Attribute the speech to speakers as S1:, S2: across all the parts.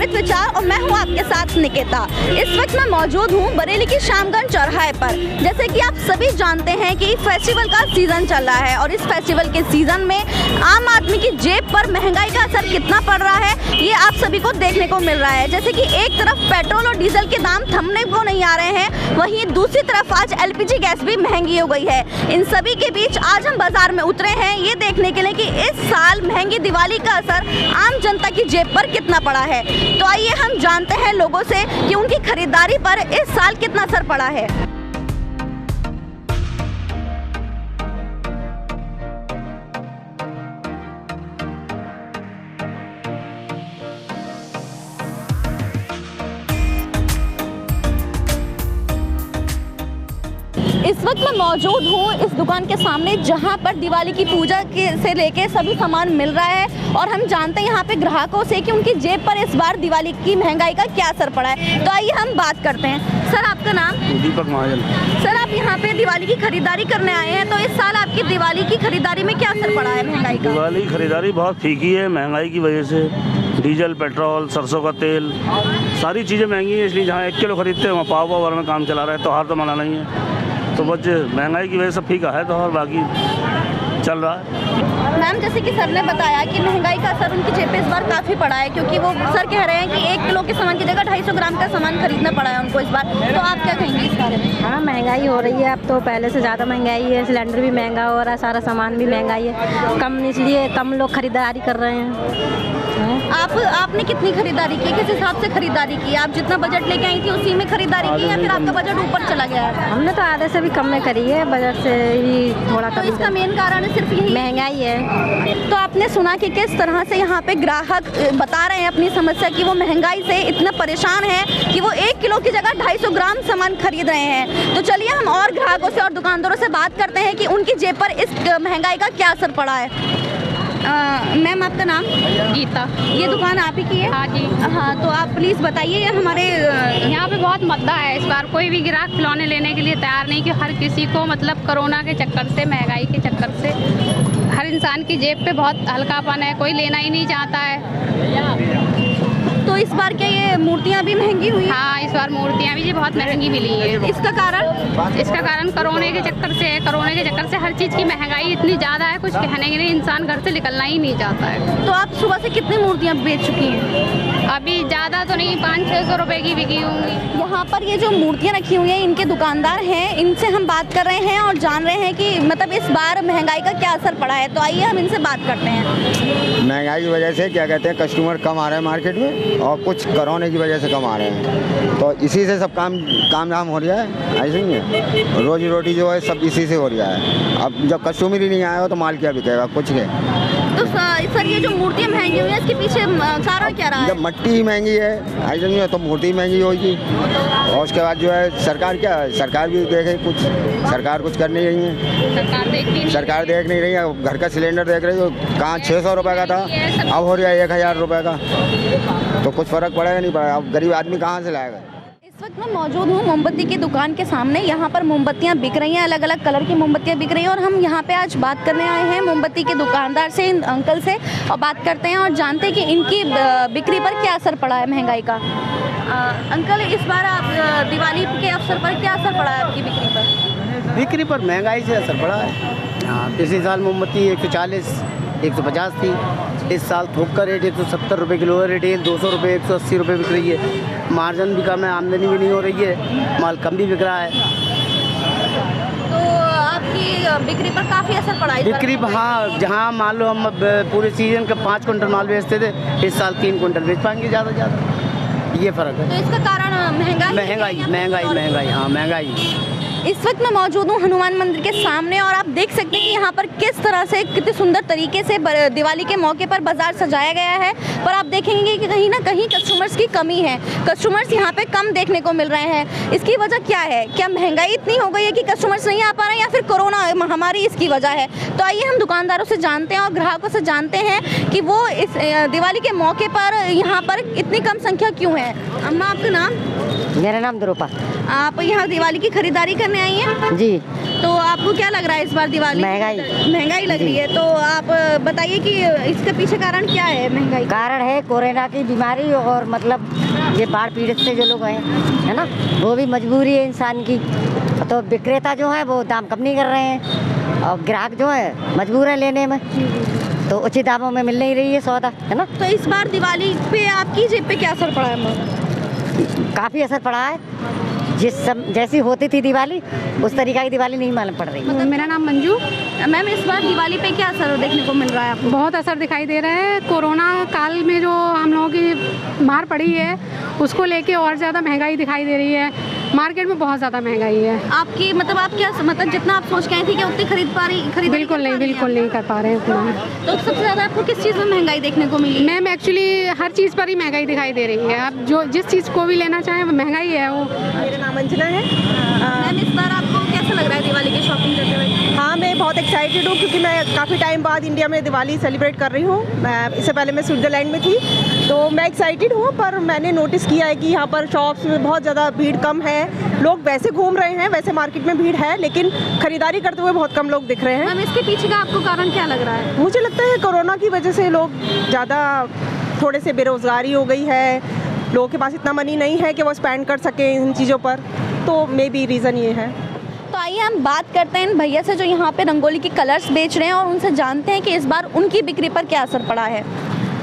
S1: अमृत विचार और मैं हूं आपके साथ निकिता। इस वक्त मैं मौजूद हूं बरेली की शामगंज चौराहे पर। जैसे कि आप सभी जानते हैं कि फेस्टिवल का सीजन चल रहा है और इस फेस्टिवल के सीजन में आम आदमी की जेब पर महंगाई का असर कितना पड़ रहा है ये आप सभी को देखने को मिल रहा है। जैसे कि एक तरफ पेट्रोल और डीजल के दाम थमने को नहीं आ रहे हैं, वहीं दूसरी तरफ आज LPG गैस भी महंगी हो गई है। इन सभी के बीच आज हम बाजार में उतरे हैं ये देखने के लिए कि इस साल महंगी दिवाली का असर आम जनता की जेब पर कितना पड़ा है। तो आइए हम जानते हैं लोगों से कि उनकी खरीदारी पर इस साल कितना असर पड़ा है। इस वक्त मैं मौजूद हूँ इस दुकान के सामने जहाँ पर दिवाली की पूजा से लेके सभी सामान मिल रहा है और हम जानते हैं यहाँ पे ग्राहकों से कि उनकी जेब पर इस बार दिवाली की महंगाई का क्या असर पड़ा है। तो आइए हम बात करते हैं। सर आपका नाम?
S2: दीपक महाजन।
S1: सर आप यहाँ पे दिवाली की खरीदारी करने आए हैं, तो इस साल आपकी दिवाली की खरीदारी में क्या असर पड़ा है महंगाई का?
S2: दिवाली की खरीदारी बहुत फीकी है महंगाई की वजह से। डीजल, पेट्रोल, सरसों का तेल, सारी चीज़ें महंगी हैं, इसलिए जहाँ 1 किलो खरीदते हैं वहाँ पाव भर में काम चला रहा है। त्योहार तो मना नहीं है, तो बस महंगाई की वजह से फीका है तो और बाकी चल रहा है।
S1: मैम जैसे कि सर ने बताया कि महंगाई का असर उनकी जेब पे इस बार काफ़ी पड़ा है, क्योंकि वो सर कह रहे हैं कि 1 किलो के सामान की जगह 250 ग्राम का सामान खरीदना पड़ा है उनको इस बार। तो आप क्या कहेंगे इस बारे में?
S3: हाँ, महंगाई हो रही है, अब तो पहले से ज़्यादा महंगाई है। सिलेंडर भी महंगा हो रहा है, सारा सामान भी महंगाई है। इसलिए कम लोग खरीदारी कर रहे हैं।
S1: आपने कितनी खरीदारी की, किस हिसाब से खरीदारी की? आप जितना बजट लेके आई थी उसी में खरीदारी की या फिर आपका बजट ऊपर चला गया है?
S3: हमने तो आधे से भी कम में करी है, बजट से भी थोड़ा कम।
S1: तो इसका मेन कारण है सिर्फ यही
S3: महंगाई है।
S1: तो आपने सुना कि किस तरह से यहाँ पे ग्राहक बता रहे हैं अपनी समस्या कि वो महंगाई से इतना परेशान है कि वो 1 किलो की जगह 250 ग्राम सामान खरीद रहे हैं। तो चलिए हम और ग्राहकों से और दुकानदारों से बात करते हैं कि उनकी जेब पर इस महंगाई का क्या असर पड़ा है। मैम आपका नाम?
S4: गीता।
S1: ये दुकान आप ही की है?
S4: हाँ जी।
S1: हाँ, तो आप प्लीज़ बताइए हमारे
S4: यहाँ पे बहुत मद्दा है इस बार। कोई भी ग्राहक खिलौने लेने के लिए तैयार नहीं, कि हर किसी को मतलब कोरोना के चक्कर से, महंगाई के चक्कर से हर इंसान की जेब पे बहुत हल्कापन है, कोई लेना ही नहीं चाहता है।
S1: तो इस बार क्या ये मूर्तियाँ भी महंगी हुई?
S4: हाँ, इस बार मूर्तियाँ भी बहुत महंगी मिली है।
S1: इसका कारण?
S4: इसका कारण कोरोना के चक्कर से है। कोरोना के चक्कर से हर चीज़ की महंगाई इतनी ज़्यादा है, कुछ कहने के लिए इंसान घर से निकलना ही नहीं चाहता है।
S1: तो आप सुबह से कितनी मूर्तियाँ बेच चुकी हैं?
S4: अभी ज़्यादा तो नहीं, 500-600 रुपये की बिकी होंगी।
S1: यहाँ पर ये जो मूर्तियाँ रखी हुई हैं इनके दुकानदार हैं, इनसे हम बात कर रहे हैं और जान रहे हैं कि मतलब इस बार महंगाई का क्या असर पड़ा है। तो आइए हम इनसे बात करते हैं।
S5: महंगाई की वजह से क्या कहते हैं, कस्टमर कम आ रहे हैं मार्केट में और कुछ कोरोना की वजह से कम आ रहे हैं, तो इसी से सब काम धाम हो रहा है। ऐसे ही है, रोजी रोटी जो है सब इसी से हो रहा है। अब जब कस्टमर ही नहीं आएगा तो माल क्या बिकेगा? कुछ नहीं।
S1: तो सर ये जो मूर्तियाँ महंगी हुई है इसके पीछे कारण क्या रहा है?
S5: जब मट्टी महंगी है ऐसे नहीं है तो मूर्ति महंगी होगी। और उसके बाद जो है सरकार क्या है, सरकार भी देखे कुछ, सरकार कुछ कर नहीं रही है। सरकार देख नहीं रही है। घर का सिलेंडर देख रही हो, कहाँ 600 रुपये का था, अब हो रहा है 1000 रुपये का। तो कुछ फ़र्क पड़ेगा नहीं पड़ेगा। अब गरीब आदमी कहाँ से लाएगा?
S1: इस वक्त मैं मौजूद हूँ मोमबत्ती की दुकान के सामने। यहाँ पर मोमबत्तियाँ बिक रही हैं, अलग अलग कलर की मोमबत्तियाँ बिक रही हैं और हम यहाँ पे आज बात करने आए हैं मोमबत्ती के दुकानदार से, अंकल से, और बात करते हैं और जानते हैं कि इनकी बिक्री पर क्या असर पड़ा है महंगाई का। अंकल इस बार आप दिवाली के अवसर पर क्या असर पड़ा है आपकी बिक्री पर?
S6: बिक्री पर महंगाई से असर पड़ा है। हाँ, पिछले साल मोमबत्ती 140, 150 थी। इस साल थोक का रेट 170 रुपये किलो है, रिटेल 200 रुपये, 180 रुपये बिक रही है। मार्जिन भी कम है, आमदनी भी नहीं हो रही है, माल कम भी बिक रहा है।
S1: तो आपकी बिक्री पर काफ़ी असर पड़ा है?
S6: बिक्री हाँ, जहाँ मान लो हम पूरे सीजन का 5 क्विंटल माल बेचते थे, इस साल 3 क्विंटल बेच पाएंगे ज़्यादा से ज़्यादा। ये फ़र्क है।
S1: तो इसका कारण
S6: महंगाई। हाँ, महंगाई।
S1: इस वक्त मैं मौजूद हूँ हनुमान मंदिर के सामने और आप देख सकते हैं कि यहाँ पर किस तरह से कितने सुंदर तरीके से दिवाली के मौके पर बाजार सजाया गया है। पर आप देखेंगे कि कहीं ना कहीं कस्टमर्स की कमी है, कस्टमर्स यहाँ पे कम देखने को मिल रहे हैं। इसकी वजह क्या है? क्या महंगाई इतनी हो गई है कि कस्टमर्स नहीं आ पा रहे हैं या फिर कोरोना महामारी इसकी वजह है? तो आइए हम दुकानदारों से जानते हैं और ग्राहकों से जानते हैं कि वो इस दिवाली के मौके पर यहाँ पर इतनी कम संख्या क्यों है। अम्मा आपका नाम?
S3: मेरा नाम द्रुपा।
S1: आप यहाँ दिवाली की खरीदारी करने आई हैं?
S3: जी।
S1: तो आपको क्या लग रहा है इस बार दिवाली? महंगाई लग रही है, तो आप बताइए कि इसके पीछे कारण क्या है? महंगाई
S7: कारण है कोरोना की बीमारी, और मतलब ये बाढ़ पीड़ित से जो लोग हैं, है ना, वो भी मजबूरी है इंसान की। तो विक्रेता जो है वो दाम कम नहीं कर रहे हैं, और ग्राहक जो है मजबूर है लेने में, तो उचित दामों में मिल नहीं रही है सौदा, है ना।
S1: तो इस बार दिवाली पे आपकी जेब पे क्या असर पड़ा है?
S7: काफ़ी असर पड़ा है। जैसी होती थी दिवाली उस तरीका की दिवाली नहीं मालूम पड़ रही।
S4: मेरा नाम मंजू।
S1: मैम, इस बार दिवाली पे क्या असर देखने को मिल रहा है आपको?
S4: बहुत असर दिखाई दे रहा है। कोरोना काल में जो हम लोगों की मार पड़ी है उसको लेके और ज़्यादा महंगाई दिखाई दे रही है। मार्केट में बहुत ज़्यादा महंगाई है।
S1: आपकी आप क्या जितना आप सोच के आई थी कि उतनी खरीद
S4: बिल्कुल नहीं कर पा रहे हैं उतना।
S1: तो सबसे ज़्यादा आपको किस चीज़ में महंगाई देखने को मिली?
S4: मैम एक्चुअली हर चीज़ पर ही महंगाई दिखाई दे रही है। आप जो जिस चीज़ को भी लेना चाहें वो महंगाई है। वो
S8: मेरा नाम अंजना है।
S1: मैम, इस बार आपको कैसा लग रहा है दिवाली की शॉपिंग करते हुए?
S8: हाँ, मैं बहुत एक्साइटेड हूँ क्योंकि मैं काफ़ी टाइम बाद इंडिया में दिवाली सेलिब्रेट कर रही हूँ। इससे पहले मैं स्विट्ज़रलैंड में थी, तो मैं एक्साइटेड हूँ। पर मैंने नोटिस किया है कि यहाँ पर शॉप्स में बहुत ज़्यादा भीड़ कम है। लोग वैसे घूम रहे हैं, वैसे मार्केट में भीड़ है, लेकिन खरीदारी करते हुए बहुत कम लोग दिख रहे हैं।
S1: मैम, इसके पीछे का आपको कारण क्या लग रहा है?
S8: मुझे लगता है कोरोना की वजह से लोग ज़्यादा थोड़े से बेरोज़गारी हो गई है। लोगों के पास इतना मनी नहीं है कि वो स्पेंड कर सकें इन चीज़ों पर, तो मे बी रीज़न ये है।
S1: तो आइए हम बात करते हैं इन भैया से जो यहाँ पे रंगोली की कलर्स बेच रहे हैं, और उनसे जानते हैं कि इस बार उनकी बिक्री पर क्या असर पड़ा है।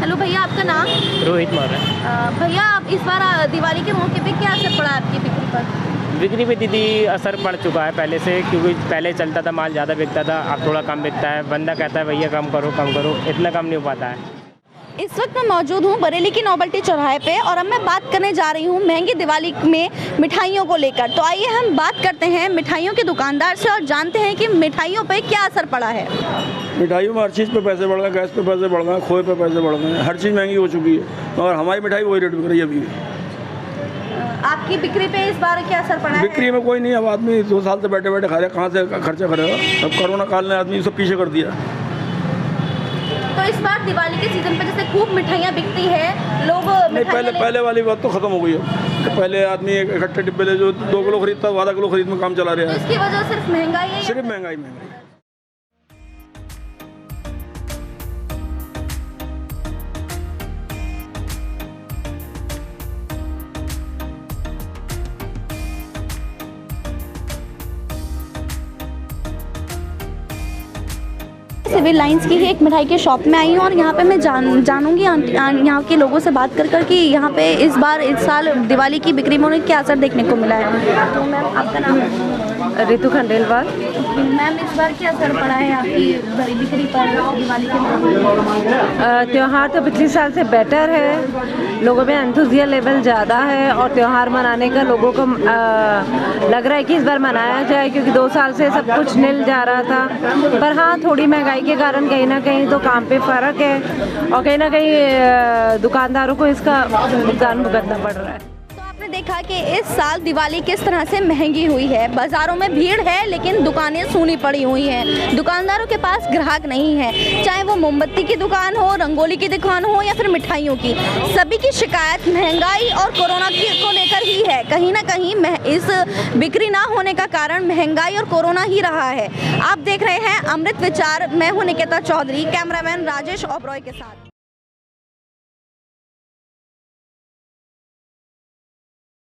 S1: हेलो भैया, आपका नाम?
S9: रोहित मारा।
S1: भैया, आप इस बार दिवाली के मौके पे क्या असर पड़ा आपकी बिक्री पर?
S9: बिक्री पे दीदी असर पड़ चुका है पहले से, क्योंकि पहले चलता था माल ज़्यादा बिकता था, अब थोड़ा कम बिकता है। बंदा कहता है भैया कम करो, इतना कम नहीं हो पाता है।
S1: इस वक्त मैं मौजूद हूँ बरेली की नोबल्टी चौराहे पे, और अब मैं बात करने जा रही हूँ महंगी दिवाली में मिठाइयों को लेकर। तो आइए हम बात करते हैं मिठाइयों के दुकानदार से और जानते हैं कि मिठाइयों पे क्या असर पड़ा है।
S2: मिठाइयों में हर चीज़ पे पैसे बढ़ गए, गैस पे पैसे बढ़ गए, खोए पे पैसे बढ़ गए, हर चीज़ महंगी हो चुकी है, मगर हमारी मिठाई वही रेट बिक रही है अभी।
S1: आपकी बिक्री पे इस बार क्या असर पड़ा है?
S2: बिक्री में कोई नहीं। अब आदमी 2 साल से बैठे बैठे खा रहे, कहाँ से खर्चा करेगा? अब कोरोना काल ने आदमी सब पीछे कर दिया।
S1: तो इस बार दिवाली के सीजन पे जैसे खूब मिठाइयाँ बिकती है, लोग
S2: नहीं, पहले वाली बात तो खत्म हो गई है। तो पहले आदमी इकट्ठे डिब्बे ले जो 2 किलो खरीदता, आधा किलो खरीद में काम चला रहा है।
S1: तो इसकी वजह सिर्फ महंगाई है?
S2: सिर्फ महंगाई।
S1: सिविल लाइंस की ही एक मिठाई के शॉप में आई हूँ, और यहाँ पे मैं जानूंगी यहाँ के लोगों से बात कर कि यहाँ पे इस साल दिवाली की बिक्री में उन्हें क्या असर देखने को मिला है। तो मैम, आपका नाम?
S3: ऋतु खंडेलवाल।
S1: मैम, इस बार क्या असर पड़ा है आपकी बिक्री पर दिवाली के?
S3: त्यौहार तो पिछले साल से बेटर है, लोगों में एंथुजिया लेवल ज़्यादा है, और त्यौहार मनाने का लोगों को लग रहा है कि इस बार मनाया जाए, क्योंकि 2 साल से सब कुछ निल जा रहा था। पर हाँ, थोड़ी महंगाई के कारण कहीं ना कहीं तो काम पे फ़र्क है, और कहीं ना कहीं दुकानदारों को इसका भुगतान भुगतना पड़ रहा है।
S1: देखा कि इस साल दिवाली किस तरह से महंगी हुई है। बाज़ारों में भीड़ है, लेकिन दुकानें सूनी पड़ी हुई हैं। दुकानदारों के पास ग्राहक नहीं है, चाहे वो मोमबत्ती की दुकान हो, रंगोली की दुकान हो, या फिर मिठाइयों की। सभी की शिकायत महंगाई और कोरोना को लेकर ही है। कहीं ना कहीं इस बिक्री ना होने का कारण महंगाई और कोरोना ही रहा है। आप देख रहे हैं अमृत विचार। मैं हूँ निकिता चौधरी, कैमरामैन राजेश ओबरॉय के साथ।